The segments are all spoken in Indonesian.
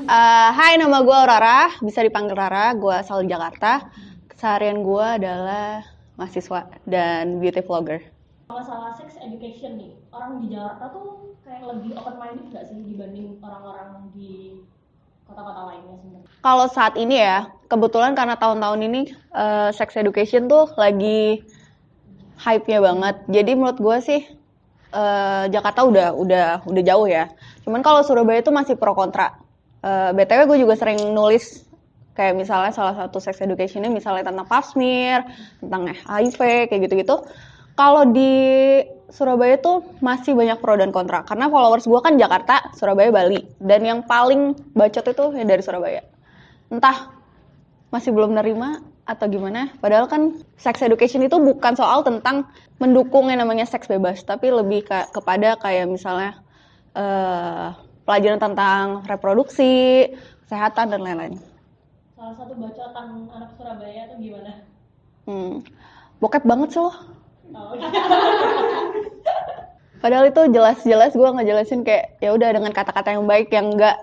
Hai, nama gue Aurora, bisa dipanggil Rara, gue asal Jakarta. Keseharian gue adalah mahasiswa dan beauty vlogger. Masalah sex education nih, orang di Jakarta tuh kayak lebih open minded nggak sih dibanding orang-orang di kota-kota lainnya sebenarnya? Kalau saat ini ya, kebetulan karena tahun-tahun ini sex education tuh lagi hype-nya banget. Jadi menurut gue sih Jakarta udah jauh ya. Cuman kalau Surabaya tuh masih pro kontra. BTW gue juga sering nulis kayak misalnya salah satu sex education-nya misalnya tentang pap smear, tentang HIV kayak gitu-gitu. Kalau di Surabaya tuh masih banyak pro dan kontra karena followers gue kan Jakarta, Surabaya, Bali, dan yang paling bacot itu ya dari Surabaya. Entah masih belum nerima atau gimana, padahal kan sex education itu bukan soal tentang mendukung yang namanya seks bebas, tapi lebih kepada kayak misalnya pelajaran tentang reproduksi, kesehatan, dan lain-lain. Salah satu bacotan anak Surabaya tuh gimana? Bokep banget sih lo. Oh, Padahal itu jelas-jelas gue ngejelasin kayak ya udah dengan kata-kata yang baik yang nggak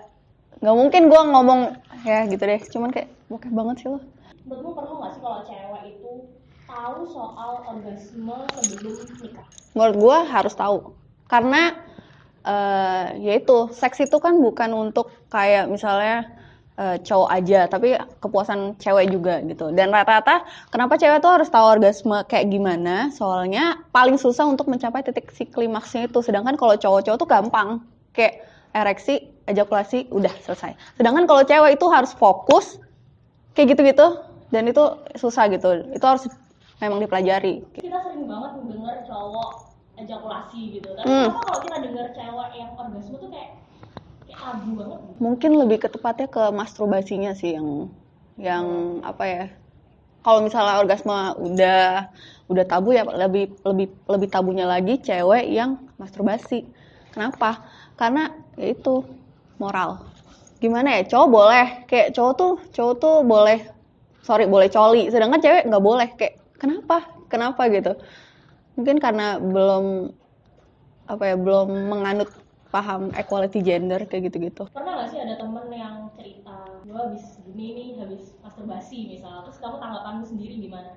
mungkin gue ngomong ya gitu deh. Cuman kayak bokep banget sih lo. menurutmu perlu nggak sih kalau cewek itu tahu soal orgasme sebelum nikah? Menurut gue harus tahu. Karena yaitu seks itu kan bukan untuk kayak misalnya cowok aja, tapi kepuasan cewek juga gitu. Dan rata-rata kenapa cewek tuh harus tahu orgasme kayak gimana? Soalnya paling susah untuk mencapai titik si klimaksnya itu. Sedangkan kalau cowok-cowok tuh gampang, kayak ereksi, ejakulasi, udah selesai. Sedangkan kalau cewek itu harus fokus kayak gitu-gitu, dan itu susah gitu. Itu harus memang dipelajari. Kita sering banget mendengar cowok ejakulasi gitu, tapi kenapa kalau kita dengar cewek yang orgasme tuh kayak abu banget gitu? Mungkin lebih tepatnya ke masturbasinya sih yang apa ya? Kalau misalnya orgasme udah tabu ya lebih tabunya lagi cewek yang masturbasi. Kenapa? Karena ya itu moral. Gimana ya? Cowok boleh, kayak cowok tuh boleh coli, sedangkan cewek nggak boleh. Kayak kenapa gitu? Mungkin karena belum menganut paham equality gender kayak gitu-gitu. Pernah nggak sih ada temen yang cerita, gue habis gini nih, habis masturbasi misalnya, terus kamu tanggapanmu sendiri gimana?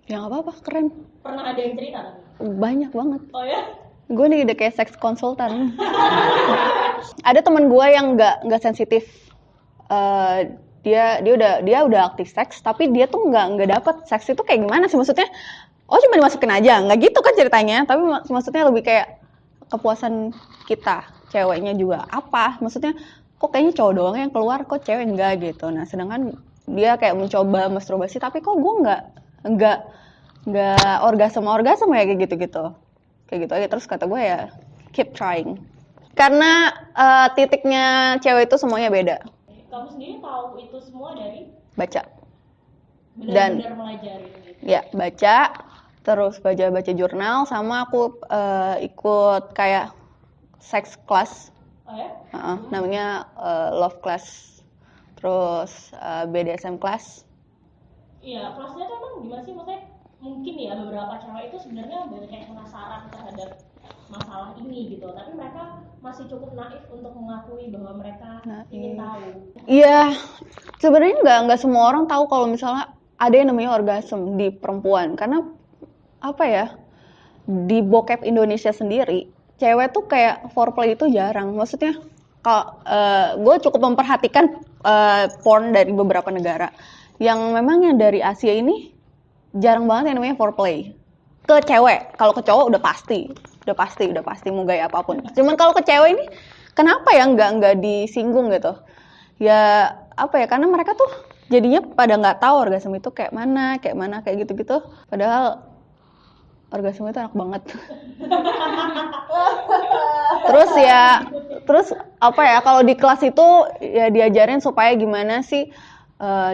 Ya nggak apa-apa, keren. Pernah ada yang cerita kan? Banyak banget. Oh ya? Gue nih udah kayak seks konsultan. Ada teman gue yang nggak sensitif. Dia udah aktif seks, tapi dia tuh nggak dapet seks itu kayak gimana sih, maksudnya? Oh cuma dimasukin aja, nggak gitu kan ceritanya. Tapi maksudnya lebih kayak kepuasan kita, ceweknya juga apa? Maksudnya kok kayaknya cowok doang yang keluar, kok cewek enggak gitu. Nah sedangkan dia kayak mencoba masturbasi, tapi kok gue nggak orgasme ya kayak gitu aja. Terus kata gue ya keep trying, karena titiknya cewek itu semuanya beda. Kamu sendiri tahu itu semua dari Baca benar-benar melajari gitu? Ya baca, terus baca jurnal, sama aku ikut kayak sex class. Oh ya? Namanya love class, terus BDSM class. Iya, kelasnya tuh emang gimana sih? Maksudnya mungkin ya beberapa cewek itu sebenarnya banyak yang penasaran terhadap masalah ini gitu, tapi mereka masih cukup naif untuk mengakui bahwa mereka ingin tahu. Iya, sebenarnya nggak semua orang tahu kalau misalnya ada yang namanya orgasme di perempuan, karena apa ya, di bokep Indonesia sendiri cewek tuh kayak foreplay itu jarang. Maksudnya kalau gue cukup memperhatikan porn dari beberapa negara yang memang yang dari Asia ini jarang banget yang namanya foreplay ke cewek. Kalau ke cowok udah pasti mau gaya apapun. Cuman kalau ke cewek ini kenapa ya nggak disinggung gitu? Ya apa ya, karena mereka tuh jadinya pada nggak tahu orgasme itu kayak mana kayak gitu. Padahal orgasme itu enak banget. Terus apa ya, kalau di kelas itu ya diajarin supaya gimana sih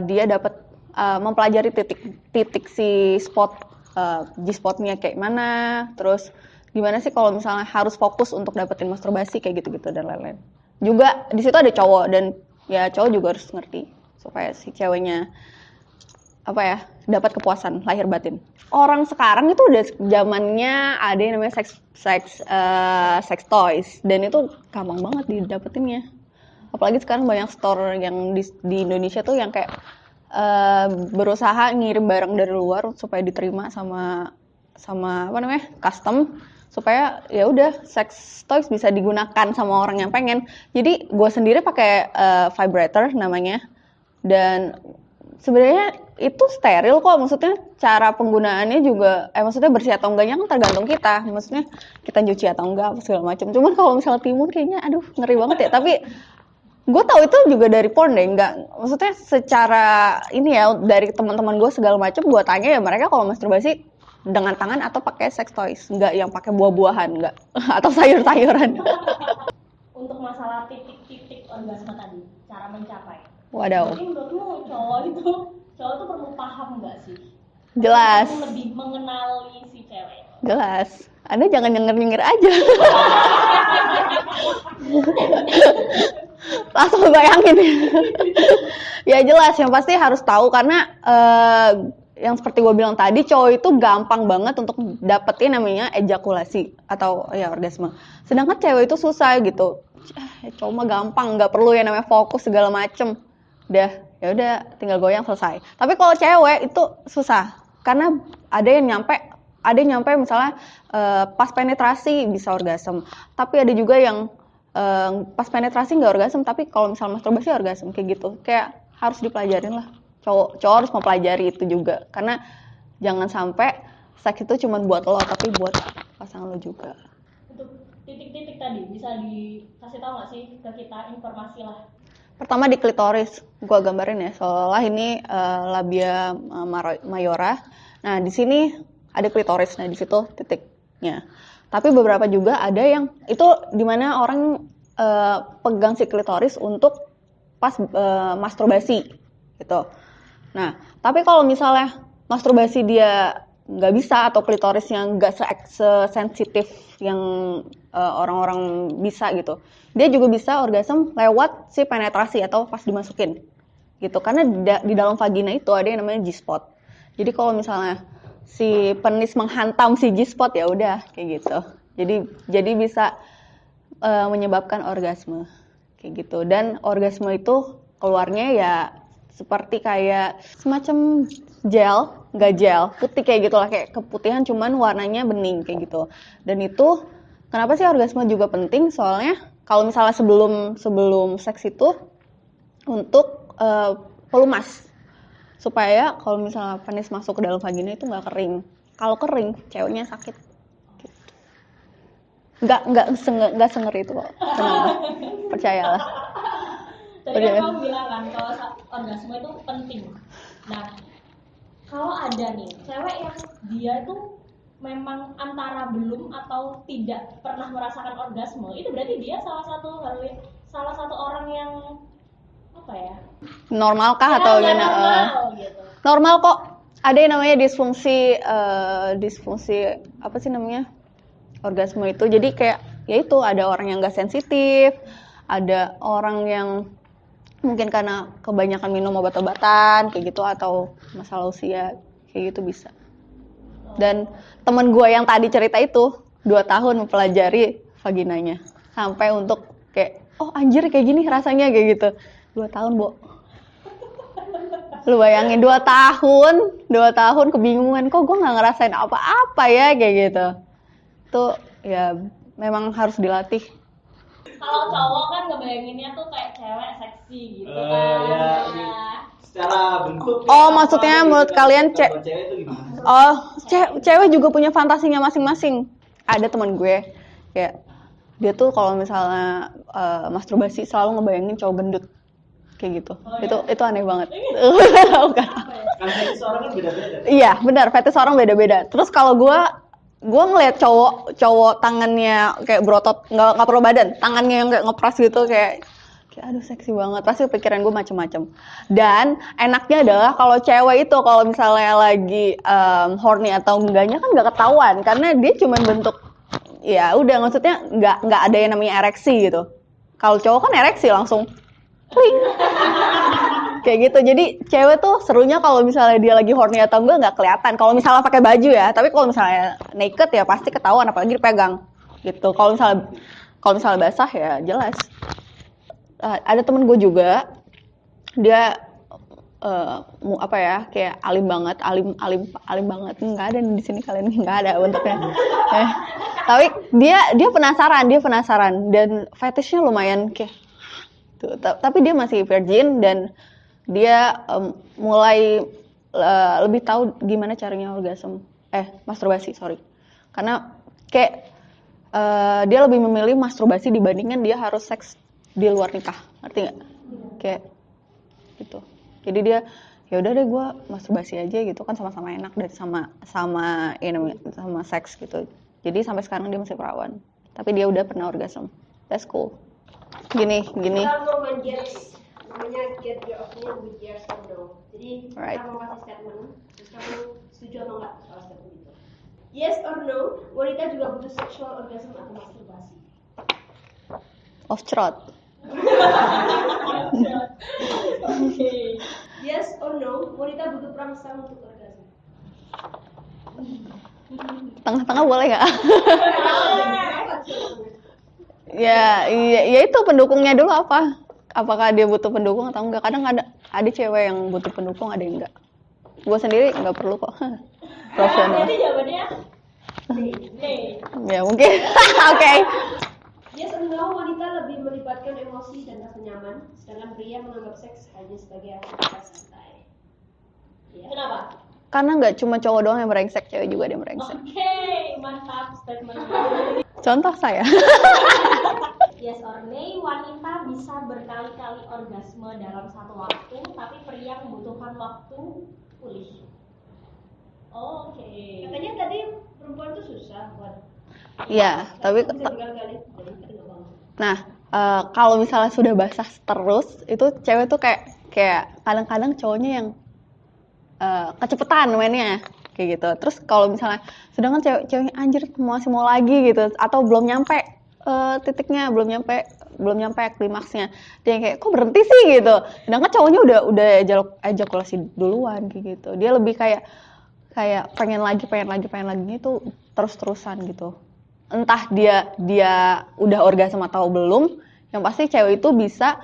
dia dapat mempelajari titik si spot G-spotnya kayak mana, terus gimana sih kalau misalnya harus fokus untuk dapetin masturbasi kayak gitu dan lain-lain. Juga di situ ada cowok, dan ya cowok juga harus ngerti supaya si ceweknya apa ya, dapat kepuasan lahir batin. Orang sekarang itu udah zamannya ada yang namanya sex toys, dan itu gampang banget didapetinnya. Apalagi sekarang banyak store yang di Indonesia tuh yang kayak berusaha ngirim barang dari luar supaya diterima sama apa namanya, custom, supaya ya udah sex toys bisa digunakan sama orang yang pengen. Jadi gue sendiri pakai vibrator namanya, dan sebenarnya itu steril kok, maksudnya cara penggunaannya juga maksudnya bersih atau enggaknya kan tergantung kita, maksudnya kita nyuci atau enggak apa segala macam. Cuman kalau misalnya timun kayaknya aduh ngeri banget ya. Tapi gue tahu itu juga dari porn deh, enggak, maksudnya secara ini ya dari teman-teman gue segala macam, gue tanya ya mereka kalau masturbasi dengan tangan atau pakai sex toys, enggak yang pakai buah-buahan, enggak atau sayur-sayuran. Untuk masalah titik-titik orgasme tadi, cara mencapai. Wadaw. Jadi menurutmu cowok itu perlu paham nggak sih? Jelas. Perlu lebih mengenali si cewek. Jelas. Anda jangan nyengir-nyengir aja. Langsung bayangin. Ya jelas, yang pasti harus tahu karena yang seperti gue bilang tadi, cowok itu gampang banget untuk dapetin namanya ejakulasi atau ya orgasme. Sedangkan cewek itu susah gitu. Cowok mah gampang, nggak perlu ya namanya fokus segala macem. Udah, ya udah tinggal goyang selesai. Tapi kalau cewek itu susah karena ada yang nyampe misalnya pas penetrasi bisa orgasme. Tapi ada juga yang pas penetrasi nggak orgasme, tapi kalau misalnya masturbasi orgasme kayak gitu. Kayak harus dipelajarin lah. Cowok harus mempelajari itu juga, karena jangan sampai seks itu cuma buat lo tapi buat pasangan lo juga. Untuk titik-titik tadi bisa dikasih tahu nggak sih ke kita informasi lah? Pertama di klitoris, gua gambarin ya, soalnya ini labia mayora. Nah di sini ada klitoris, nah di situ titiknya. Tapi beberapa juga ada yang itu dimana orang pegang si klitoris untuk pas masturbasi gitu. Nah, tapi kalau misalnya masturbasi dia nggak bisa atau klitorisnya nggak sensitif yang orang-orang bisa gitu, dia juga bisa orgasme lewat si penetrasi atau pas dimasukin gitu. Karena di dalam vagina itu ada yang namanya G-spot. Jadi kalau misalnya si penis menghantam si G-spot ya udah kayak gitu. Jadi bisa menyebabkan orgasme kayak gitu. Dan orgasme itu keluarnya ya seperti kayak semacam gel, nggak gel, putih kayak gitu lah, kayak keputihan cuman warnanya bening kayak gitu. Dan itu kenapa sih orgasme juga penting? Soalnya kalau misalnya sebelum seks itu untuk pelumas, supaya kalau misalnya penis masuk ke dalam vagina itu nggak kering. Kalau kering, ceweknya sakit. Gitu. Nggak sengeri itu kok. Tenang, percayalah. Tadi kan kamu bilang kan kalau orgasme itu penting. Nah, kalau ada nih cewek yang dia itu memang antara belum atau tidak pernah merasakan orgasme, itu berarti dia salah satu orang yang apa ya? Normal kah atau gimana? Normal gitu. Normal kok. Ada yang namanya disfungsi apa sih namanya? Orgasme itu. Jadi kayak ya itu ada orang yang nggak sensitif, ada orang yang mungkin karena kebanyakan minum obat-obatan kayak gitu atau masalah usia kayak gitu bisa. Dan temen gue yang tadi cerita itu 2 tahun mempelajari vaginanya sampai untuk kayak oh anjir kayak gini rasanya kayak gitu. 2 tahun, Bo. Lu bayangin 2 tahun kebingungan kok gue nggak ngerasain apa-apa ya kayak gitu. Itu ya memang harus dilatih. Kalau cowok kan ngebayanginnya tuh kayak cewek seksi gitu kan. Ya, secara bentuk. Oh, maksudnya menurut kalian cewek itu gimana? Oh, cewek juga punya fantasinya masing-masing. Ada teman gue kayak dia tuh kalau misalnya masturbasi selalu ngebayangin cowok gendut kayak gitu. Oh, ya? Itu aneh banget. Kan fetis orang kan beda-beda. Iya, benar, fetis orang beda-beda. Terus kalau gue ngeliat cowok tangannya kayak berotot, nggak perlu badan, tangannya yang kayak ngepras gitu kayak aduh seksi banget, pasti pikiran gue macem-macem. Dan enaknya adalah kalau cewek itu kalau misalnya lagi horny atau enggaknya kan nggak ketahuan karena dia cuma bentuk ya udah, maksudnya nggak ada yang namanya ereksi gitu. Kalau cowok kan ereksi langsung kayak gitu. Jadi cewek tuh serunya kalau misalnya dia lagi horny atau nggak kelihatan. Kalau misalnya pakai baju ya, tapi kalau misalnya naked ya pasti ketahuan apalagi dipegang gitu. Kalau misalnya basah ya jelas. ada temen gue juga, dia apa ya, kayak alim banget, alim banget. Nggak ada nih di sini, kalian nggak ada bentuknya. Tapi dia penasaran dan fetishnya lumayan kayak tuh. Tapi dia masih virgin dan dia mulai lebih tahu gimana caranya masturbasi, sorry. Karena kayak dia lebih memilih masturbasi dibandingkan dia harus seks di luar nikah, ngerti nggak? Kayak gitu. Jadi dia ya udah deh gue masturbasi aja gitu kan, sama-sama enak dan sama seks gitu. Jadi sampai sekarang dia masih perawan, tapi dia udah pernah orgasm. That's cool. Gini. Kita mau namanya get your opinion with yes or no. Jadi Right. kita mau kasih statement, terus kamu setuju atau enggak soal statement itu. Yes or no, wanita juga butuh sexual orgasm atau masturbasi. Off trot. Oke. Yes or no, wanita butuh perangsang untuk orgasm. Tengah-tengah boleh nggak? Ya itu pendukungnya dulu apa? Apakah dia butuh pendukung atau enggak? Kadang ada cewek yang butuh pendukung, ada yang enggak. Gue sendiri nggak perlu kok. Profesional. Jadi jawabannya nih. Ya mungkin. Oke. Yes or no, wanita lebih melibatkan emosi dan rasa nyaman, sedangkan pria menganggap seks hanya sebagai aktivitas santai. Ya. Kenapa? Karena nggak cuma cowok doang yang brengsek, cewek juga ada yang brengsek. Oke, mantap statement. Contoh saya. Yes or no, wanita bisa berkali-kali orgasme dalam satu waktu, tapi pria membutuhkan waktu pulih. Oke. Katanya tadi perempuan tuh susah buat. Iya, tapi Bisa berkali-kali. Jadi kita nggak mau. nah kalau misalnya sudah basah terus, itu cewek tuh kayak kadang-kadang cowoknya yang kecepetan mainnya kayak gitu. Terus kalau misalnya sedangkan ceweknya anjir masih mau lagi gitu, atau belum nyampe titiknya, belum nyampe klimaksnya, dia kayak kok berhenti sih gitu. Sedangkan cowoknya udah ejakulasi duluan kayak gitu. Dia lebih kayak pengen lagi itu terus-terusan gitu. Entah dia udah orgasme atau belum, yang pasti cewek itu bisa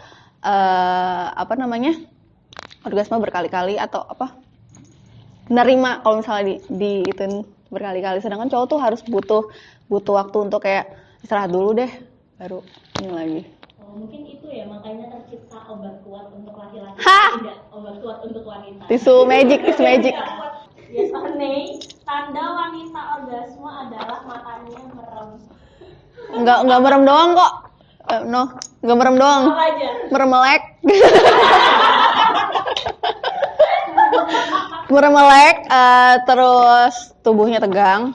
orgasme berkali-kali atau nerima kalau misalnya di itu berkali-kali. Sedangkan cowok tuh harus butuh waktu untuk kayak istirahat dulu deh, baru ini lagi. Oh, mungkin itu ya makanya tercipta obat kuat untuk laki-laki, Hah? tidak obat kuat untuk wanita. Tisu magic. Yes or no, tanda wanita orgasme adalah matanya merem. Nggak merem doang kok. Nggak merem doang. Apa aja? Meremelek. Meremelek, terus tubuhnya tegang,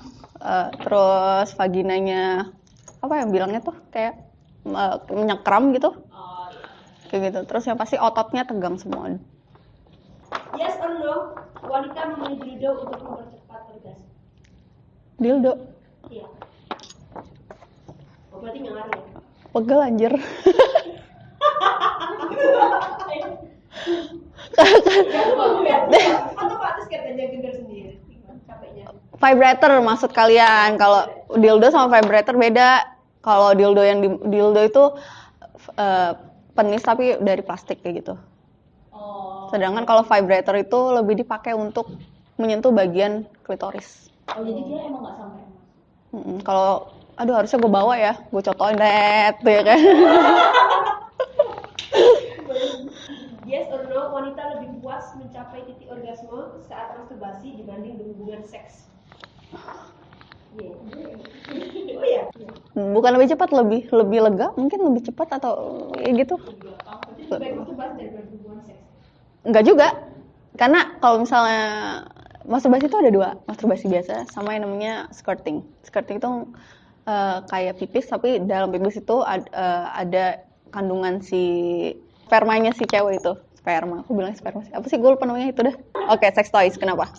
terus vaginanya apa yang bilangnya tuh kayak menyekram gitu, Oh, iya. kayak gitu. Terus yang pasti ototnya tegang semua. Yes or no, wanita memilih dildo untuk mempercepat orgasme. Dildo, Iya. Oh, berarti nggak ngaruh ya? pegel anjir. Atau pantas katanya gendar sendiri. Capeknya. Vibrator maksud kalian? Kalau dildo sama vibrator beda. Kalau dildo itu penis tapi dari plastik kayak gitu. Oh. Sedangkan kalau vibrator itu lebih dipakai untuk menyentuh bagian klitoris. Oh, jadi dia emang nggak sampai. Kalau harusnya gue bawa ya, gue contohin ya kan. Yes or no, wanita lebih puas mencapai titik orgasme saat masturbasi dibanding berhubungan seks. Yeah. Oh ya. Bukan lebih cepat, lebih lega, mungkin lebih cepat atau ya gitu. Jadi lebih baik masturbasi daripada berhubungan seks. Enggak juga, karena kalau misalnya masturbasi itu ada dua, masturbasi biasa sama yang namanya skirting. Skirting itu kayak pipis, tapi dalam pipis itu ada kandungan si spermanya si cewek itu. Sperma, aku bilang sperma sih. Apa sih, gue lupa namanya itu dah. Oke, sex toys, kenapa?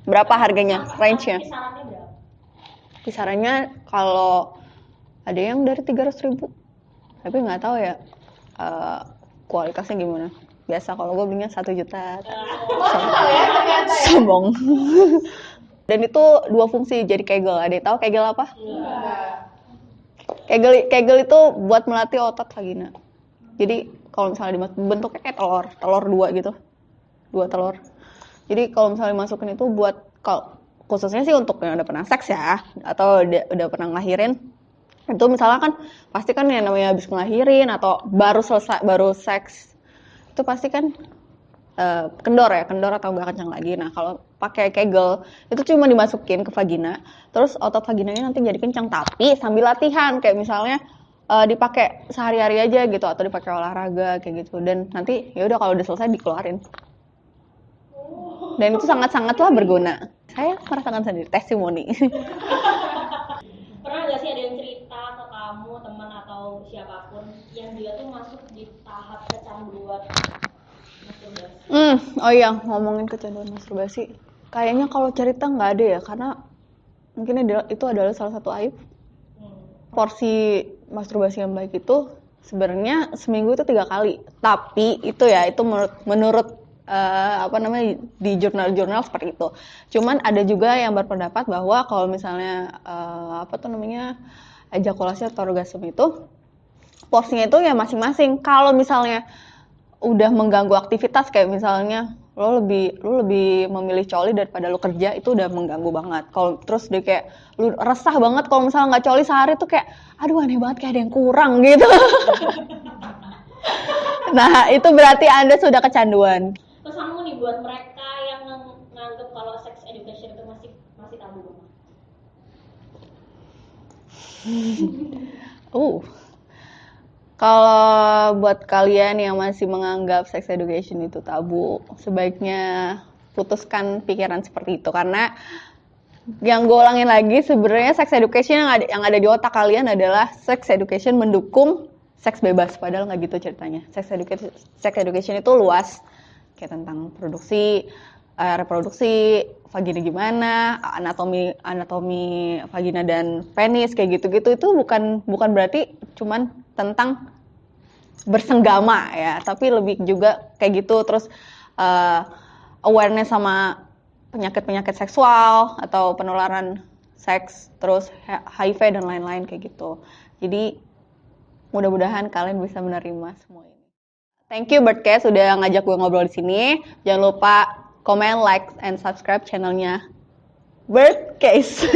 Berapa harganya? Range-nya? Kisarannya berapa? Kisarannya kalau ada yang dari 300.000, tapi nggak tahu ya kualitasnya gimana. Biasa kalau gue belinya 1 juta. Sombong. Dan itu 2 fungsi, jadi kegel. Ada yang tahu kegel apa? Kegel itu buat melatih otot vagina. Jadi kalau misalnya bentuknya kayak telur dua gitu, 2 telur. Jadi kalau misalnya masukin itu buat kalau khususnya sih untuk yang udah pernah seks ya, atau udah pernah ngelahirin, itu misalnya kan pasti kan yang namanya habis ngelahirin atau baru seks, itu pasti kan kendor atau nggak kencang lagi. Nah kalau pakai Kegel itu cuma dimasukin ke vagina, terus otot vaginanya nanti jadi kencang, tapi sambil latihan kayak misalnya dipakai sehari-hari aja gitu atau dipakai olahraga kayak gitu, dan nanti ya udah kalau udah selesai dikeluarin. Dan itu sangat-sangatlah berguna. Saya merasakan sendiri, testimoni. Pernah nggak sih ada yang cerita ke kamu, teman atau siapapun yang dia tuh masuk di tahap kecanduan masturbasi? Oh iya, ngomongin kecanduan masturbasi. Kayaknya kalau cerita nggak ada ya, karena mungkin itu adalah salah satu aib. Porsi masturbasi yang baik itu sebenarnya seminggu itu 3 kali. Tapi itu ya, itu menurut di jurnal-jurnal seperti itu. Cuman ada juga yang berpendapat bahwa kalau misalnya ejakulasi atau orgasme itu porsinya itu ya masing-masing. Kalau misalnya udah mengganggu aktivitas kayak misalnya lo lebih memilih coli daripada lo kerja, itu udah mengganggu banget. Kalau terus dia kayak lu resah banget kalau misalnya nggak coli sehari tuh kayak aduh aneh banget, kayak ada yang kurang gitu. Nah itu berarti Anda sudah kecanduan. Pesanmu nih buat mereka yang nganggep kalau sex education itu masih tabu. Kalau buat kalian yang masih menganggap sex education itu tabu, sebaiknya putuskan pikiran seperti itu, karena yang gue ulangin lagi, sebenarnya sex education yang ada di otak kalian adalah sex education mendukung seks bebas, padahal nggak gitu ceritanya. Sex education itu luas, kayak tentang reproduksi, vagina gimana, anatomi vagina dan penis kayak gitu-gitu. Itu bukan berarti cuman tentang bersenggama ya, tapi lebih juga kayak gitu. Terus awareness sama penyakit seksual atau penularan seks, terus HIV dan lain-lain kayak gitu. Jadi mudah-mudahan kalian bisa menerima semua ini. Thank you Birdcast udah ngajak gue ngobrol di sini. Jangan lupa comment, like, and subscribe channelnya Birdcast.